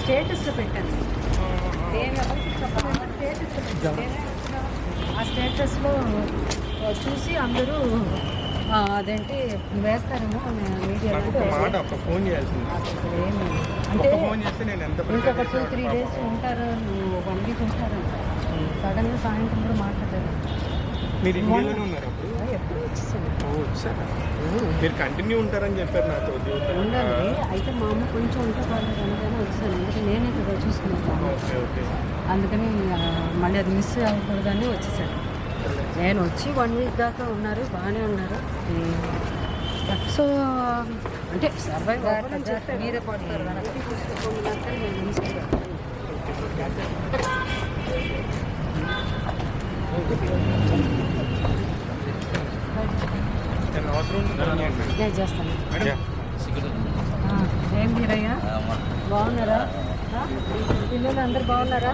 స్టేటస్లో పెట్టాను. నేను ఎవరికి చెప్పలేదు, స్టేటస్లో పెట్టాను. ఆ స్టేటస్లో చూసి అందరూ అదేంటి వేస్తారేమో మీడియాలో. ఫోన్ చేయాల్సింది అంటే ఫోన్ చేస్తే నేను ఎంత ఇంకొక 2-3 డేస్ ఉంటారు, 1 వీక్ ఉంటారు. సడన్గా సాయంత్రం కూడా మాట్లాడారు. మీరు ఇండియాలోనే ఉన్నారు అప్పుడు? ఎప్పుడు వచ్చేసాను. మీరు కంటిన్యూ ఉంటారని చెప్పారు నాతో. ఉండాలి అయితే మా అమ్మ కొంచెం ఉంటే బాగాలేదు అనగానే వచ్చాను. ఎందుకంటే నేనే కదా చూసుకున్నాను. అందుకని మళ్ళీ అది మిస్ అవ్వకూడదని వచ్చేసాను. నేను వచ్చి 1 వీక్ దాకా ఉన్నారు, బాగానే ఉన్నారు. సో అంటే సర్వైవ్ అవ్వాలని చెప్పి మీరే పడతారు. నేను చేస్తాను. ఏం మీరయ్యా బాగున్నారా? పిల్లలు అందరు బాగున్నారా?